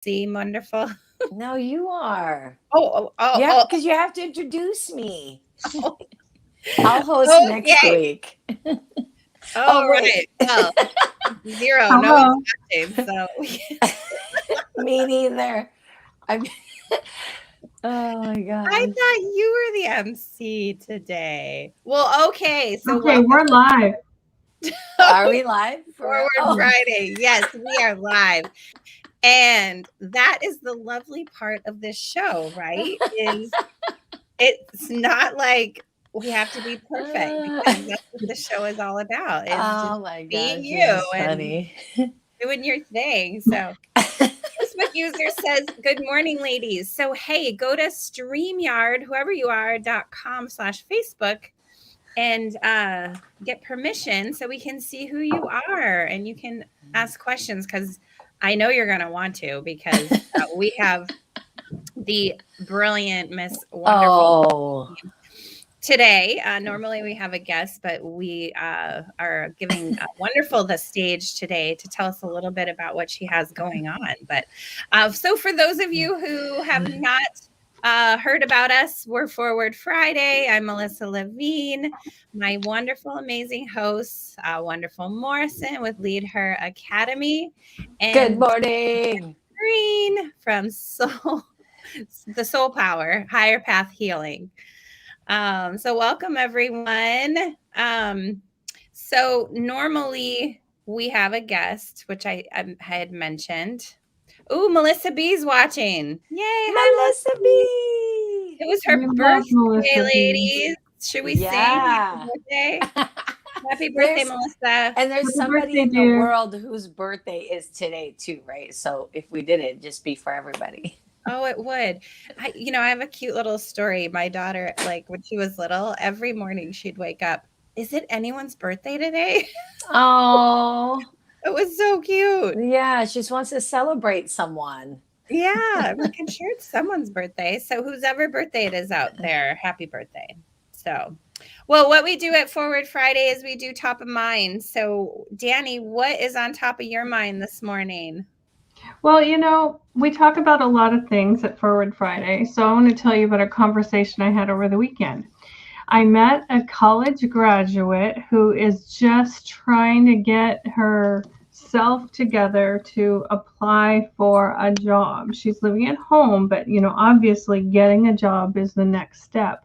MC. Wonderful. No, you are. Oh, oh, Yeah, oh, because you have to introduce me. oh, I'll host oh, next okay. week. All Oh, right. wait. Well, zero. No one's Hello. watching. So, Me neither. I'm. Oh my I gosh. thought you were the MC today. Well, okay. So, Okay, welcome we're live. Are we live for real? Forward Oh, Friday. Yes, we are live. And that is the lovely part of this show, right? Is it's not like we have to be perfect because that's what the show is all about, is just oh my being gosh, this you is and funny. doing your thing. So Facebook user says, good morning, ladies. So, hey, go to StreamYard, whoever you are.com/Facebook and get permission so we can see who you are and you can ask questions because I know you're going to want to because we have the brilliant Miss Wonderful Oh, today. Normally we have a guest, but we are giving Wonderful the stage today to tell us a little bit about what she has going on. But so for those of you who have not heard about us, we're Forward Friday. I'm Melissa Lavigne, my wonderful, amazing host, Wonderful Morrison with Lead Her Academy, good and morning. Green from the Soul Power, Higher Path Healing. So welcome everyone. So normally we have a guest, which I had mentioned. Ooh, Melissa B's watching. Yay! Hi, Melissa Melissa B. B. It was her We love birthday, Melissa B. ladies. Should we sing Yeah. happy birthday? Happy birthday, There's Melissa. and there's Happy somebody birthday, in the dear. world whose birthday is today too, right? So if we did it, just be for everybody. Oh, it would. I have a cute little story. My daughter, like when she was little, every morning she'd wake up. Is it anyone's birthday today? Oh, It was so cute. yeah, she just wants to celebrate someone. Yeah, I'm like, I'm sure it's someone's birthday. So whose ever birthday it is out there, happy birthday. So, well, what we do at Forward Friday is we do top of mind. So, Dani, what is on top of your mind this morning? Well, we talk about a lot of things at Forward Friday. So I want to tell you about a conversation I had over the weekend. I met a college graduate who is just trying to get herself together to apply for a job. She's living at home, but obviously getting a job is the next step.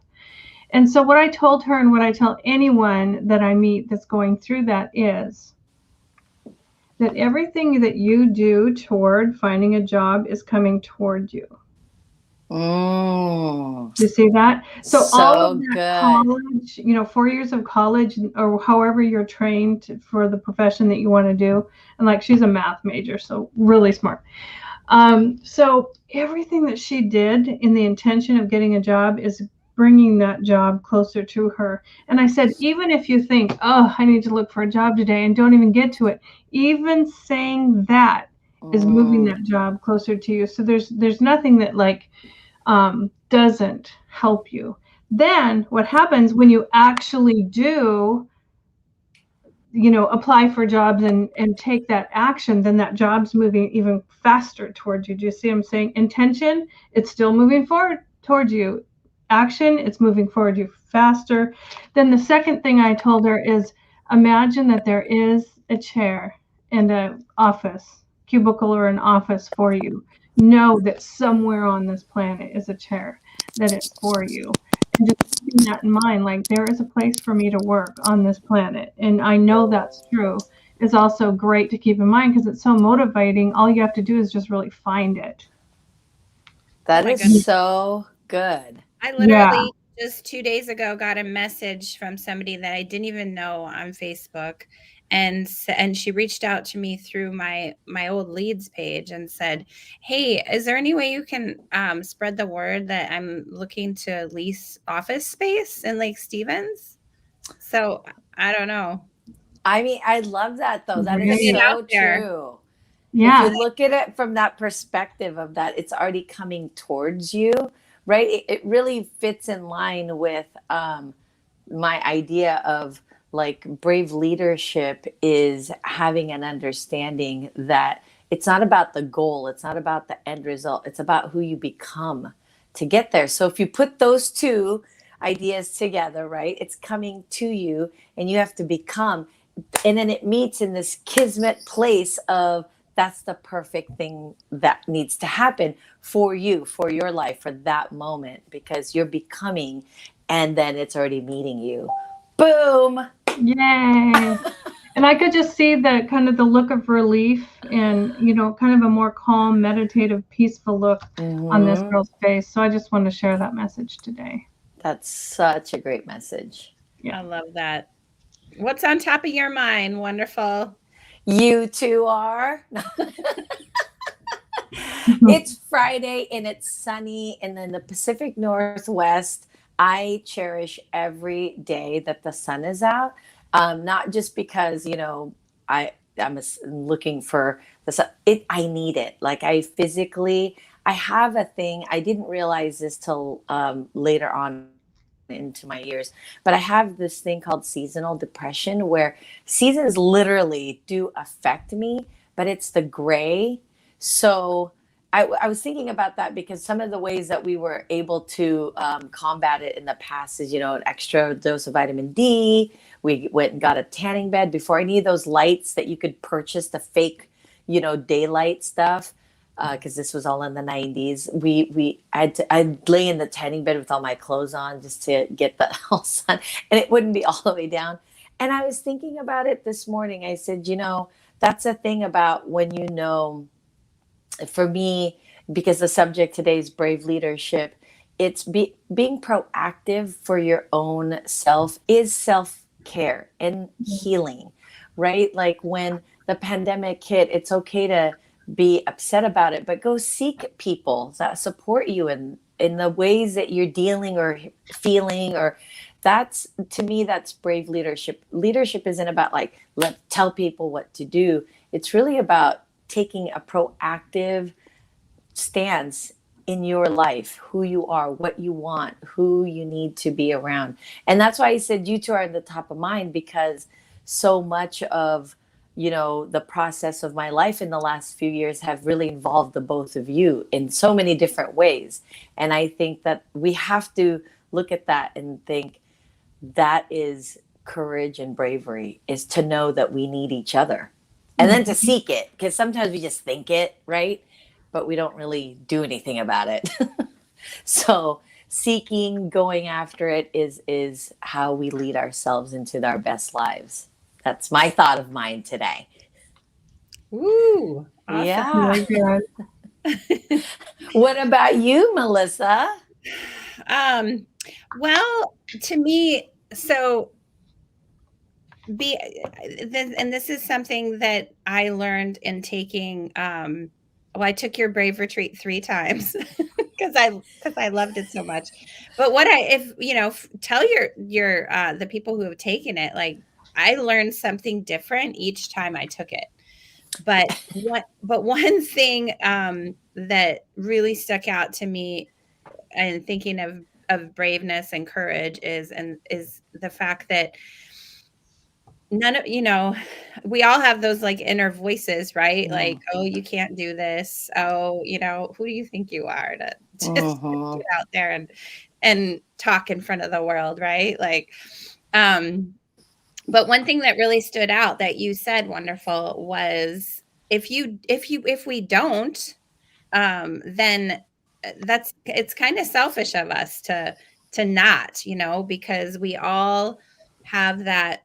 And so what I told her and what I tell anyone that I meet that's going through that is that everything that you do toward finding a job is coming toward you. Mm, You see that? So all of so that good. college, 4 years of college or however you're trained for the profession that you want to do. And like she's a math major, so really smart. So everything that she did in the intention of getting a job is bringing that job closer to her. And I said, even if you think, oh, I need to look for a job today and don't even get to it, even saying that is moving Mm, that job closer to you. So there's nothing that doesn't help you. Then what happens when you actually do apply for jobs and take that action, then that job's moving even faster towards you. Do you see what I'm saying? Intention, it's still moving forward towards you. Action, it's moving forward you faster. Then the second thing I told her is imagine that there is a chair and an office, cubicle or an office for you. Know that somewhere on this planet is a chair that is for you. And just keeping that in mind, like there is a place for me to work on this planet. And I know that's true is also great to keep in mind because it's so motivating. All you have to do is just really find it. Oh that my is goodness. so good. I Yeah. literally just 2 days ago got a message from somebody that I didn't even know on Facebook, and she reached out to me through my old leads page and said, "Hey, is there any way you can spread the word that I'm looking to lease office space in Lake Stevens?" So I don't know. I mean, I love that though. That is Putting it Great. out so there. true. If you Yeah. look at it from that perspective of that, it's already coming towards you, right? It really fits in line with my idea of like brave leadership is having an understanding that it's not about the goal. It's not about the end result. It's about who you become to get there. So if you put those two ideas together, right, it's coming to you and you have to become, and then it meets in this kismet place of that's the perfect thing that needs to happen for you, for your life, for that moment, because you're becoming, and then it's already meeting you. Boom. Yay. And I could just see the kind of the look of relief and, you know, kind of a more calm, meditative, peaceful look on this girl's face. So I just want to share that message today. That's such a great message. Yeah. I love that. What's on top of your mind? Wonderful. You two are. It's Friday and it's sunny, and in the Pacific Northwest, I cherish every day that the sun is out. Not just because, you know, I'm looking for the sun. I need it. Like I have a thing. I didn't realize this till later on into my years, but I have this thing called seasonal depression, where seasons literally do affect me, but it's the gray. So I was thinking about that because some of the ways that we were able to combat it in the past is, you know, an extra dose of vitamin D. We went and got a tanning bed before any of those lights that you could purchase, the fake, you know, daylight stuff. Because this was all in the 90s. I'd lay in the tanning bed with all my clothes on just to get the whole sun, and it wouldn't be all the way down. And I was thinking about it this morning. I said, you know, that's a thing about when, you know, for me, because the subject today is brave leadership, it's being proactive for your own self is self-care and healing, right? Like when the pandemic hit, it's okay to be upset about it, but go seek people that support you in the ways that you're dealing or feeling. Or that's, to me, that's brave leadership. Leadership isn't about like tell people what to do. It's really about taking a proactive stance in your life, who you are, what you want, who you need to be around. And that's why I said you two are at the top of mind, because so much of, you know, the process of my life in the last few years have really involved the both of you in so many different ways. And I think that we have to look at that and think that is courage and bravery, is to know that we need each other and then to seek it, because sometimes we just think it, right? But we don't really do anything about it. So seeking, going after it is how we lead ourselves into our best lives. That's my thought of mine today. Ooh, awesome. Yeah. Very good. What about you, Melissa? Well, to me, so and this is something that I learned in taking well, I took your Brave retreat 3 times because I loved it so much. But if you know, tell your the people who have taken it, like I learned something different each time I took it. But one thing that really stuck out to me and thinking of braveness and courage is the fact that none of, you know, we all have those like inner voices, right? Like, oh, you can't do this. Oh, you know, who do you think you are to just get out there and talk in front of the world, right? Like, but one thing that really stood out that you said, wonderful, was if we don't, then it's kind of selfish of us to not, you know, because we all have that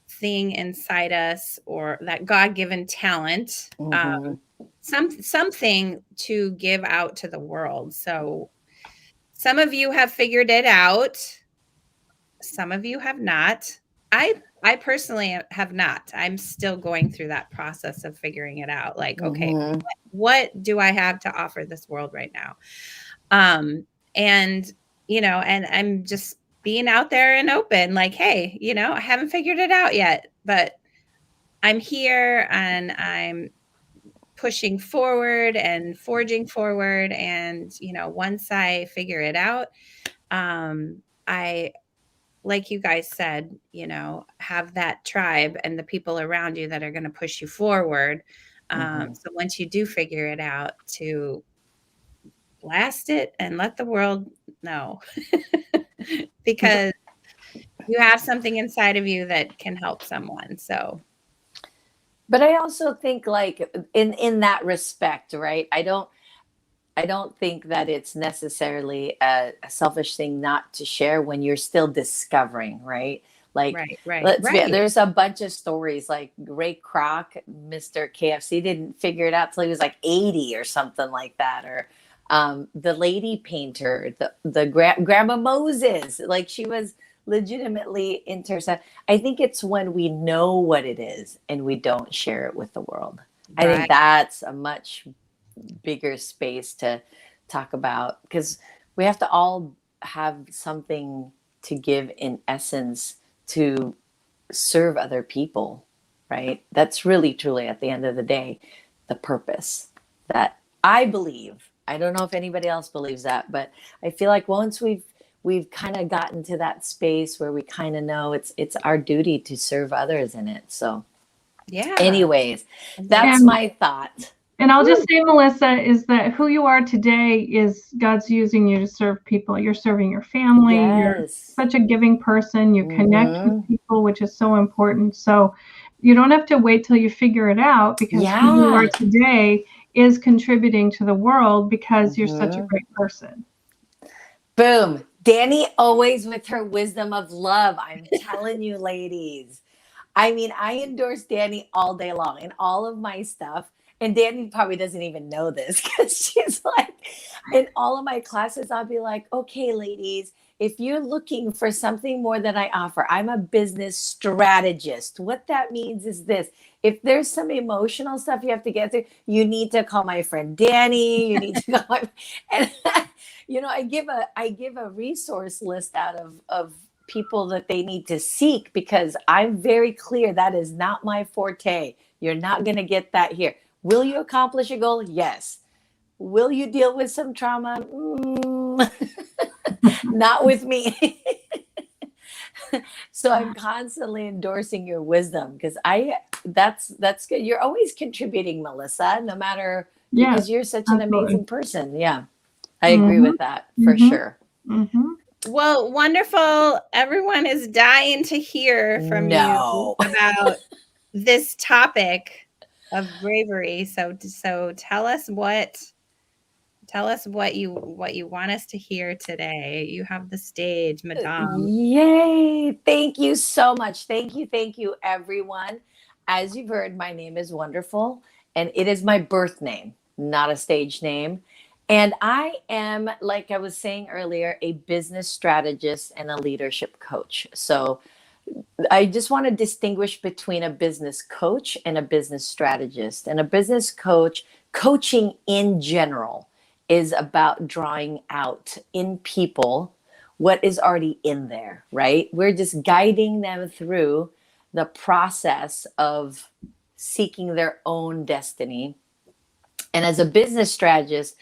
thing inside us, or that God-given talent, something to give out to the world. So some of you have figured it out. Some of you have not. I personally have not. I'm still going through that process of figuring it out. Like, okay, what do I have to offer this world right now? And you know, and I'm just being out there and open, like, hey, you know, I haven't figured it out yet, but I'm here and I'm pushing forward and forging forward. And, you know, once I figure it out, I, like you guys said, you know, have that tribe and the people around you that are going to push you forward. So once you do figure it out, to blast it and let the world know, because you have something inside of you that can help someone. So, But I also think, like, in that respect, right? I don't think that it's necessarily a selfish thing not to share when you're still discovering, right? Like, right. there's a bunch of stories like Ray Kroc, Mr. KFC, didn't figure it out till he was like 80 or something like that. Or the lady painter, the Grandma Moses, like she was legitimately intercept. I think it's when we know what it is and we don't share it with the world. I think Right. that's a much bigger space to talk about, because we have to all have something to give in essence to serve other people, right? That's really truly at the end of the day the purpose that I believe. I don't know if anybody else believes that, but I feel like once we've kind of gotten to that space where we kind of know it's our duty to serve others in it. So Yeah. anyways, that's my thought. And I'll just say, Melissa, is that who you are today is God's using you to serve people. You're serving your family. Yes. You're such a giving person. You connect with people, which is so important. So you don't have to wait till you figure it out, because who you are today is contributing to the world because you're such a great person. Boom. Dani, always with her wisdom of love. I'm telling you, ladies. I mean, I endorse Dani all day long in all of my stuff. And Dani probably doesn't even know this, because she's like, in all of my classes, I'll be like, okay, ladies, if you're looking for something more than I offer, I'm a business strategist. What that means is this: if there's some emotional stuff you have to get through, you need to call my friend Dani. You need to call my, and I give a resource list out of people that they need to seek, because I'm very clear that is not my forte. You're not going to get that here. Will you accomplish a goal? Yes. Will you deal with some trauma? Not with me. So I'm constantly endorsing your wisdom, because that's good. You're always contributing, Melissa, no matter, because you're such an amazing person. Yeah. I agree with that for sure. Well, wonderful. Everyone is dying to hear from you about this topic of bravery. So tell us what you want us to hear today. You have the stage, Madame. Yay. Thank you so much. Thank you, everyone. As you've heard, my name is Wonderful, and it is my birth name, not a stage name. And I am, like I was saying earlier, a business strategist and a leadership coach. So I just want to distinguish between a business coach and a business strategist. And a business coach, coaching in general, is about drawing out in people what is already in there, right? We're just guiding them through the process of seeking their own destiny. And as a business strategist,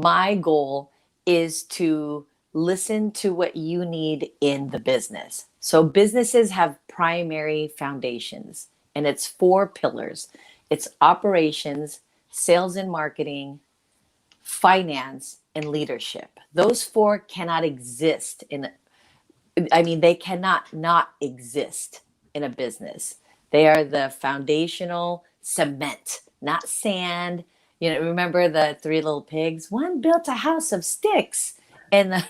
my goal is to listen to what you need in the business. So businesses have primary foundations, and it's 4 pillars. It's operations, sales and marketing, finance, and leadership. Those 4 cannot exist they cannot not exist in a business. They are the foundational cement, not sand. Remember the 3 little pigs? One built a house of sticks. And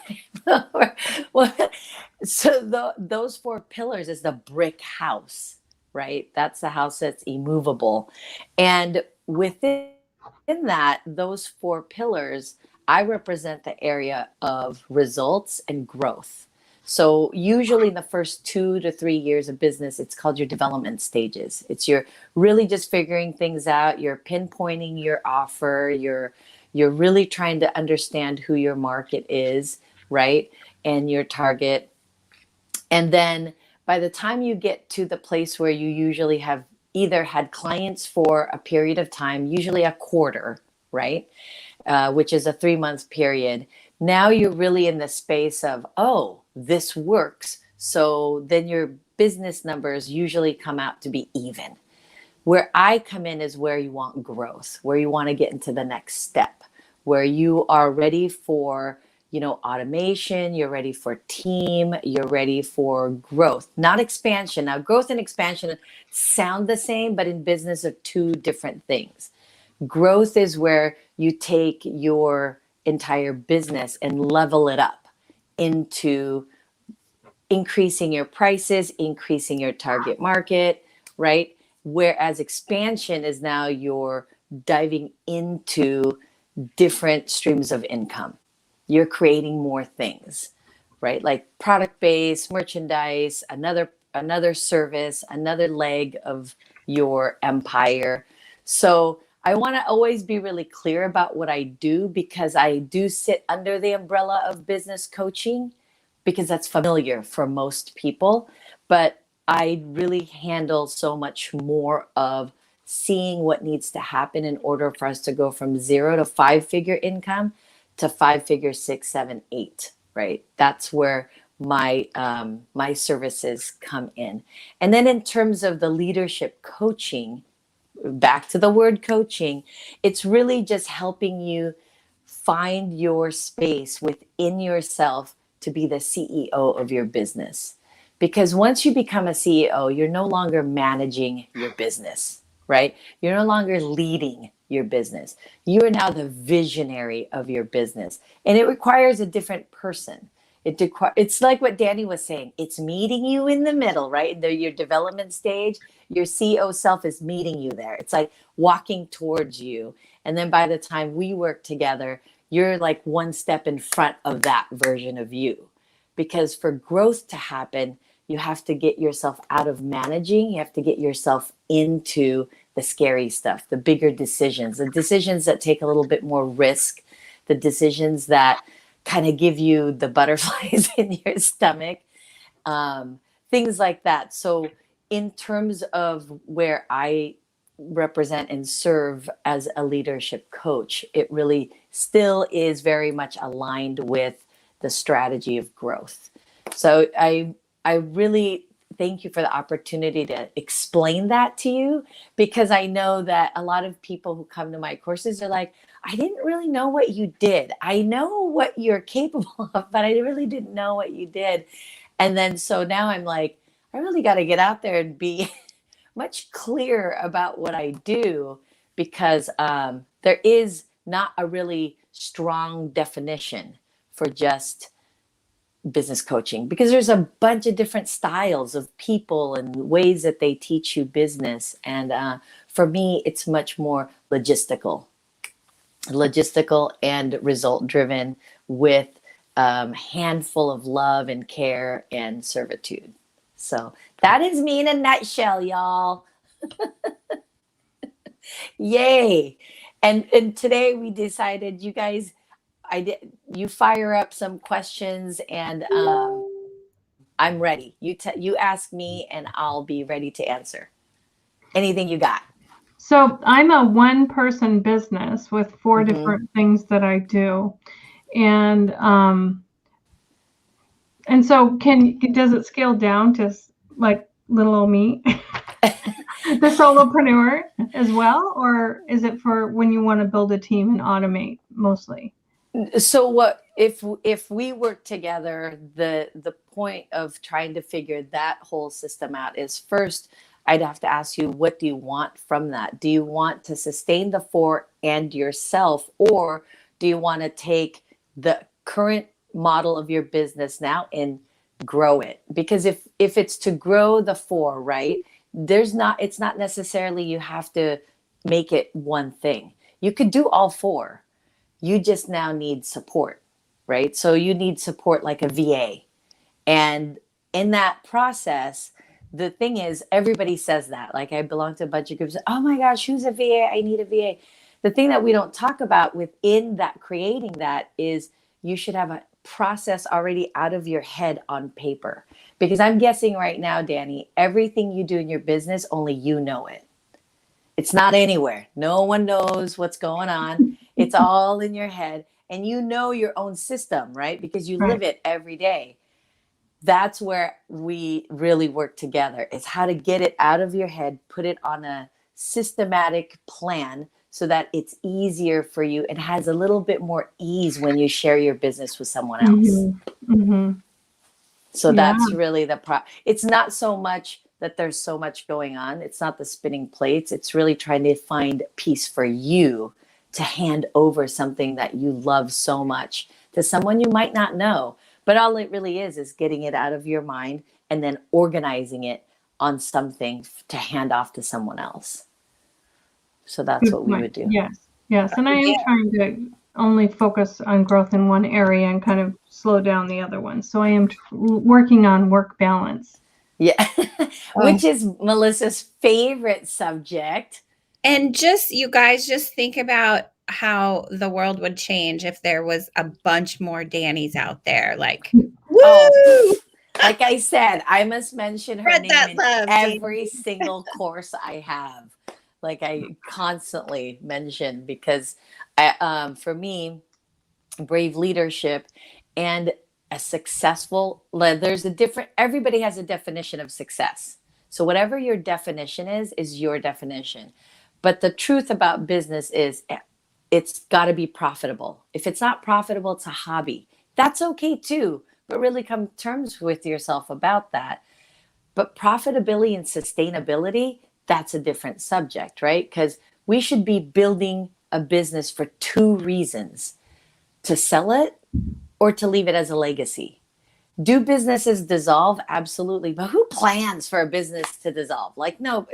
those 4 pillars is the brick house, right? That's the house that's immovable. And within that, those 4 pillars, I represent the area of results and growth. So usually in the first 2 to 3 years of business, it's called your development stages. You're really just figuring things out. You're pinpointing your offer. You're really trying to understand who your market is, right? And your target. And then by the time you get to the place where you usually have either had clients for a period of time, usually a quarter, right? Which is a 3-month period. Now you're really in the space of, oh, this works. So then your business numbers usually come out to be even. Where I come in is where you want growth, where you want to get into the next step, where you are ready for, automation, you're ready for team, you're ready for growth, not expansion. Now, growth and expansion sound the same, but in business are two different things. Growth is where you take your entire business and level it up into increasing your prices, increasing your target market, right? Whereas expansion is now you're diving into different streams of income. You're creating more things, right? Like product-based merchandise, another service, another leg of your empire. So I want to always be really clear about what I do, because I do sit under the umbrella of business coaching, because that's familiar for most people. But I really handle so much more of seeing what needs to happen in order for us to go from 0 to 5-figure income to 5-figure, 6, 7, 8, right? That's where my services come in. And then in terms of the leadership coaching, back to the word coaching, it's really just helping you find your space within yourself to be the CEO of your business. Because once you become a CEO, you're no longer managing your business, right? You're no longer leading your business. You are now the visionary of your business. And it requires a different person. It's like what Dani was saying. It's meeting you in the middle, right? Your development stage, your CEO self is meeting you there. It's like walking towards you. And then by the time we work together, you're like one step in front of that version of you. Because for growth to happen, you have to get yourself out of managing. You have to get yourself into the scary stuff, the bigger decisions, the decisions that take a little bit more risk, the decisions that kind of give you the butterflies in your stomach, things like that. So in terms of where I represent and serve as a leadership coach, it really still is very much aligned with the strategy of growth. So I really thank you for the opportunity to explain that to you, because I know that a lot of people who come to my courses are like, I didn't really know what you did. I know what you're capable of, but I really didn't know what you did. And then so now I'm like, I really got to get out there and be much clearer about what I do, because there is not a really strong definition for just business coaching, because there's a bunch of different styles of people and ways that they teach you business. And for me, it's much more logistical and result driven, with handful of love and care and servitude. So that is me in a nutshell, y'all. Yay. And today we decided, you guys, you fire up some questions, and I'm ready. You ask me and I'll be ready to answer anything you got. So I'm a one-person business with 4 different things that I do. And so does it scale down to like little old me, the solopreneur as well? Or is it for when you want to build a team and automate mostly? So what if we work together, the point of trying to figure that whole system out is, first I'd have to ask you, what do you want from that? Do you want to sustain the 4 and yourself, or do you want to take the current model of your business now and grow it? Because if it's to grow the 4, right, it's not necessarily you have to make it one thing. You could do all 4. You just now need support, right? So you need support like a VA. And in that process, the thing is, everybody says that. Like, I belong to a bunch of groups. Oh my gosh, who's a VA? I need a VA. The thing that we don't talk about within that, creating that, is you should have a process already out of your head on paper. Because I'm guessing right now, Dani, everything you do in your business, only you know it. It's not anywhere. No one knows what's going on. It's all in your head. And you know your own system, right? Because you live it every day. That's where we really work together. It's how to get it out of your head, put it on a systematic plan so that it's easier for you and has a little bit more ease when you share your business with someone else. So that's really it's not so much that there's so much going on. It's not the spinning plates. It's really trying to find peace for you to hand over something that you love so much to someone you might not know. But all it really is getting it out of your mind and then organizing it on something to hand off to someone else. So that's what we would do. Yes. And I am trying to only focus on growth in one area and kind of slow down the other one. So I am working on work balance. Yeah. Which is Melissa's favorite subject. And you guys just think about how the world would change if there was a bunch more Danis out there. Like, woo! Like I said, I must mention her name in every single course I have. Like I constantly mention, because for me, Brave Leadership and a successful, everybody has a definition of success. So whatever your definition is your definition. But the truth about business is it's got to be profitable. If it's not profitable, it's a hobby. That's okay too, but really come to terms with yourself about that. But profitability and sustainability, that's a different subject, right? Because we should be building a business for two reasons: to sell it or to leave it as a legacy. Do businesses dissolve? Absolutely. But who plans for a business to dissolve? Like, no,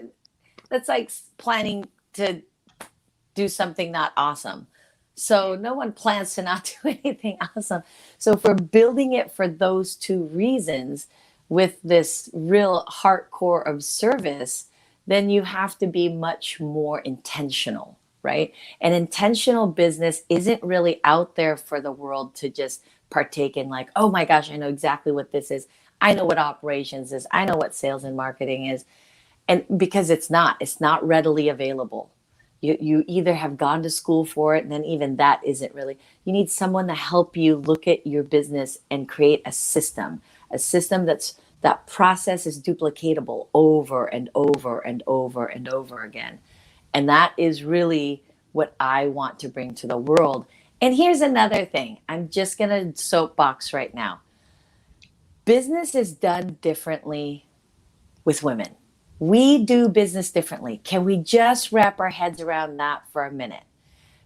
that's like planning to do something not awesome. So no one plans to not do anything awesome. So if we're building it for those two reasons with this real heart core of service, then you have to be much more intentional, right? And intentional business isn't really out there for the world to just partake in, like, oh my gosh, I know exactly what this is. I know what operations is. I know what sales and marketing is. And because it's not readily available. You either have gone to school for it, and then even that isn't really. You need someone to help you look at your business and create a system that process is duplicatable over and over and over and over again. And that is really what I want to bring to the world. And here's another thing. I'm just going to soapbox right now. Business is done differently with women. We do business differently. Can we just wrap our heads around that for a minute?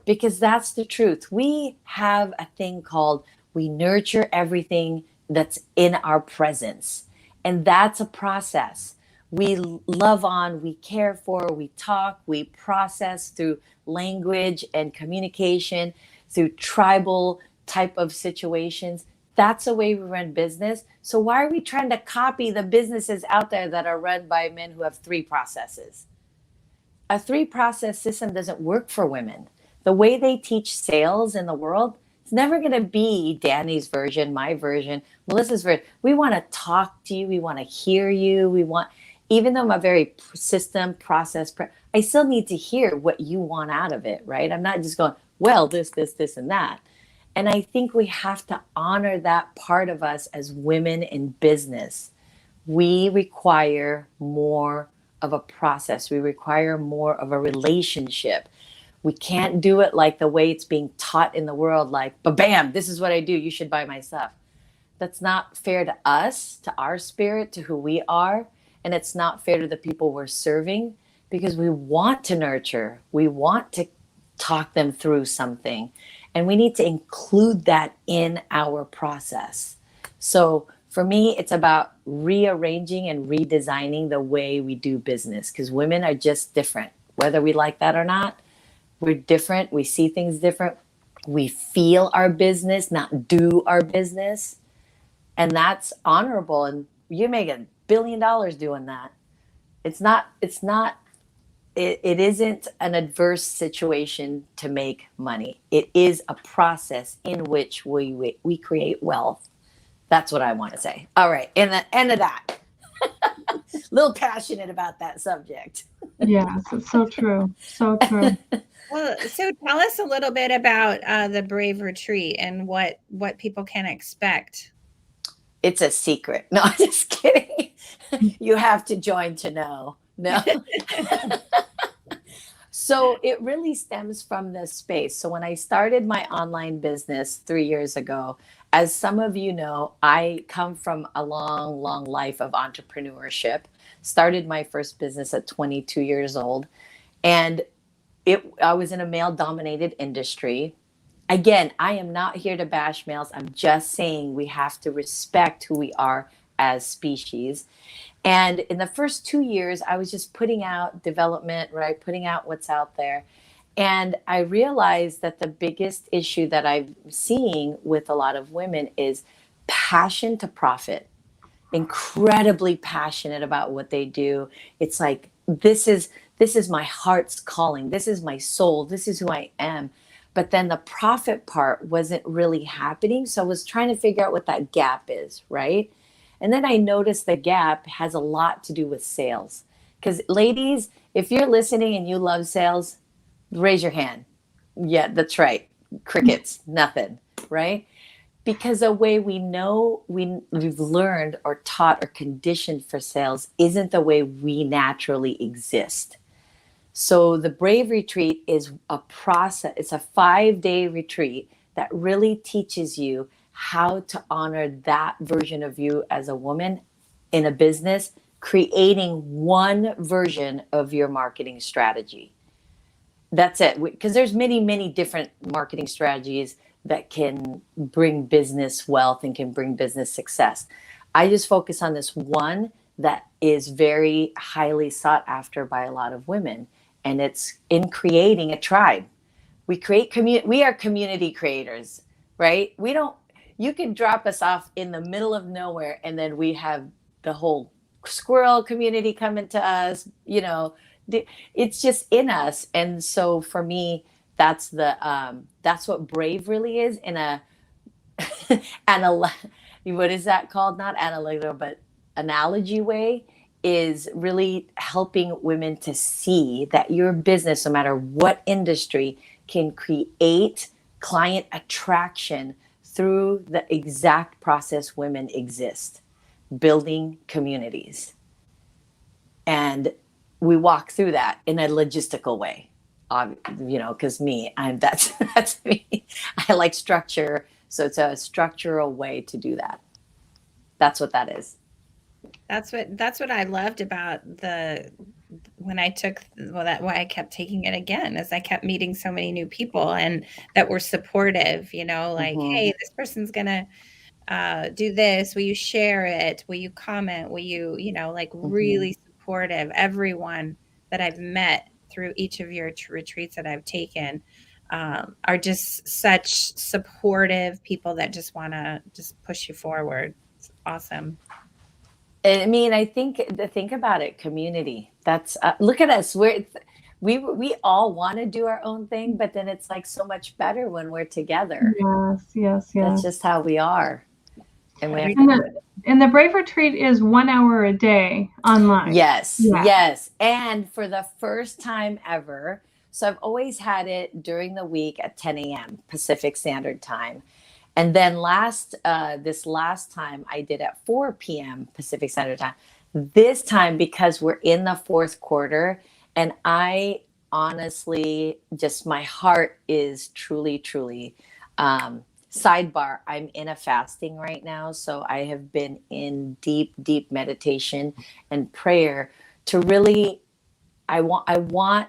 Because that's the truth. We have a thing called we nurture everything that's in our presence. And that's a process. We love on, we care for, we talk, we process through language and communication, through tribal type of situations. That's the way we run business. So why are we trying to copy the businesses out there that are run by men who have 3 processes? A 3-process system doesn't work for women. The way they teach sales in the world, it's never going to be Dani's version, my version, Melissa's version. We want to talk to you. We want to hear you. Even though I'm a very system process, I still need to hear what you want out of it, right? I'm not just going, well, this, and that. And I think we have to honor that part of us as women in business. We require more of a process. We require more of a relationship. We can't do it like the way it's being taught in the world, like, bam, this is what I do. You should buy my stuff. That's not fair to us, to our spirit, to who we are. And it's not fair to the people we're serving, because we want to nurture. We want to talk them through something. And we need to include that in our process. So for me, it's about rearranging and redesigning the way we do business, because women are just different. Whether we like that or not, we're different. We see things different. We feel our business, not do our business. And that's honorable. And you make $1 billion doing that. It isn't an adverse situation to make money. It is a process in which we create wealth. That's what I want to say. All right. And the end of that. A little passionate about that subject. Yes, it's so true. So true. Well, so tell us a little bit about the Brave Retreat and what people can expect. It's a secret. No, I'm just kidding. You have to join to know. No. So it really stems from this space. So when I started my online business 3 years ago, as some of you know, I come from a long, long life of entrepreneurship. Started my first business at 22 years old. And I was in a male dominated industry. Again, I am not here to bash males. I'm just saying we have to respect who we are as species. And in the first 2 years, I was just putting out development, right? Putting out what's out there. And I realized that the biggest issue that I'm seeing with a lot of women is passion to profit, incredibly passionate about what they do. It's like, this is my heart's calling. This is my soul. This is who I am. But then the profit part wasn't really happening. So I was trying to figure out what that gap is, right? And then I noticed the gap has a lot to do with sales. Because ladies, if you're listening and you love sales, raise your hand. Yeah, that's right. Crickets, nothing, right? Because the way we know we've learned or taught or conditioned for sales isn't the way we naturally exist. So the Brave Retreat is a process. It's a 5-day retreat that really teaches you how to honor that version of you as a woman in a business, creating one version of your marketing strategy. That's it. Because there's many, many different marketing strategies that can bring business wealth and can bring business success. I just focus on this one that is very highly sought after by a lot of women. And it's in creating a tribe. We create community. We are community creators, right? You can drop us off in the middle of nowhere and then we have the whole squirrel community coming to us, it's just in us. And so for me, that's what Brave really is in a what is that called? Not analytical, but analogy way, is really helping women to see that your business, no matter what industry, can create client attraction through the exact process women exist, building communities. And we walk through that in a logistical way, because that's me. I like structure. So it's a structural way to do that. That's what that is. That's what I loved about why I kept taking it again, as I kept meeting so many new people and that were supportive, like, hey, this person's gonna do this. Will you share it? Will you comment? Will you, really supportive. Everyone that I've met through each of your retreats that I've taken are just such supportive people that just want to just push you forward. It's awesome. I mean, I think about it, community. That's look at us. We all want to do our own thing, but then it's like so much better when we're together. Yes. That's just how we are. And the Brave Retreat is 1 hour a day online. Yes. And for the first time ever, so I've always had it during the week at 10 a.m. Pacific Standard Time. And then this last time I did at 4 p.m. Pacific Standard Time. This time, because we're in the fourth quarter, and I honestly, just my heart is truly, sidebar, I'm in a fasting right now. So I have been in deep, deep meditation and prayer to really, I want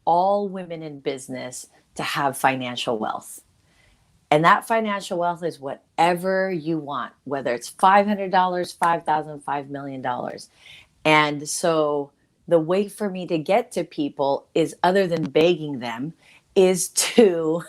all women in business to have financial wealth. And that financial wealth is whatever you want, whether it's $500, $5,000, $5 million. And so the way for me to get to people is, other than begging them, is to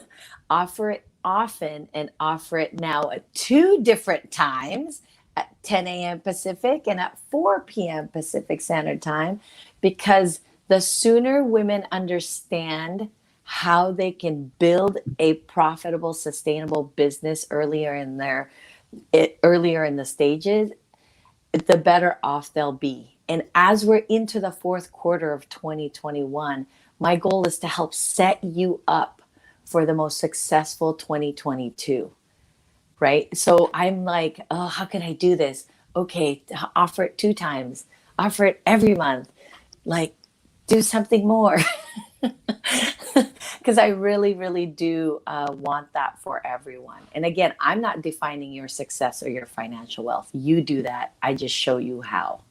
offer it often and offer it now at 2 different times, at 10 a.m. Pacific and at 4 p.m. Pacific Standard Time, because the sooner women understand how they can build a profitable, sustainable business earlier in the stages, the better off they'll be. And as we're into the fourth quarter of 2021, my goal is to help set you up for the most successful 2022, right? So I'm like, oh, how can I do this? Okay, offer it 2 times, offer it every month, like do something more. Because I really, really do want that for everyone. And again, I'm not defining your success or your financial wealth. You do that. I just show you how.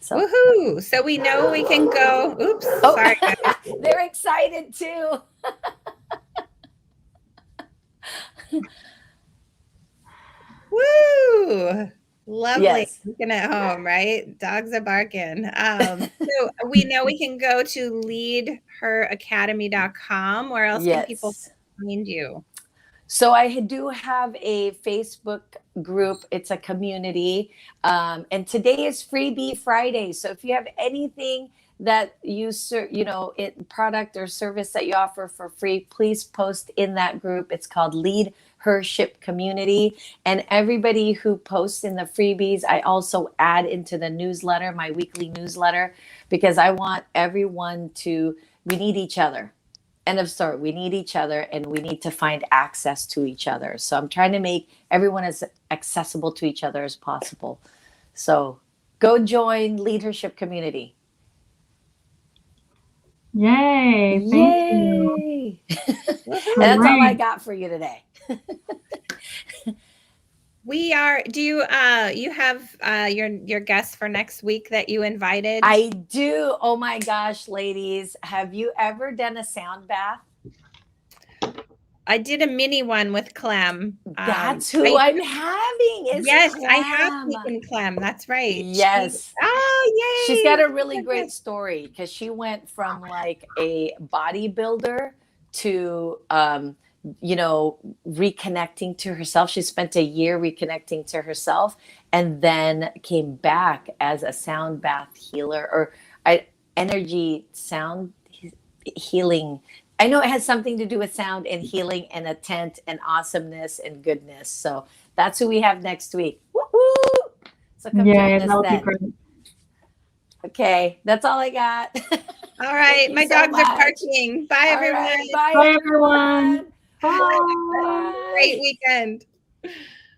So, Woohoo! So we know we can go. Oops, sorry guys. They're excited too. Woo! Lovely. Yes. Looking at home, right? Dogs are barking. So we know we can go to leadheracademy.com. Where else can people Yes. find you? So I do have a Facebook group. It's a community. And today is Freebie Friday. So if you have anything that you product or service that you offer for free, please post in that group. It's called BRAVE Community. And everybody who posts in the freebies, I also add into the newsletter, my weekly newsletter, because I want everyone we need each other. End of story. We need each other, and we need to find access to each other. So I'm trying to make everyone as accessible to each other as possible. So go join LeadHERship Community. Yay! Thank you. And that's all I got for you today. Do you have your guests for next week that you invited? I do. Oh my gosh, ladies. Have you ever done a sound bath? I did a mini one with Clem. That's who I'm having. Yes, Clem. I have taken Clem. That's right. Yes. Yay. She's got a really great story because she went from like a bodybuilder to reconnecting to herself. She spent a year reconnecting to herself and then came back as a sound bath healer or energy sound healing. I know it has something to do with sound and healing and a tent and awesomeness and goodness. So that's who we have next week. Woo-hoo! So come join us then. Okay, that's all I got. All right, my dogs are barking. Bye, everyone. Bye, everyone. Bye. Great weekend.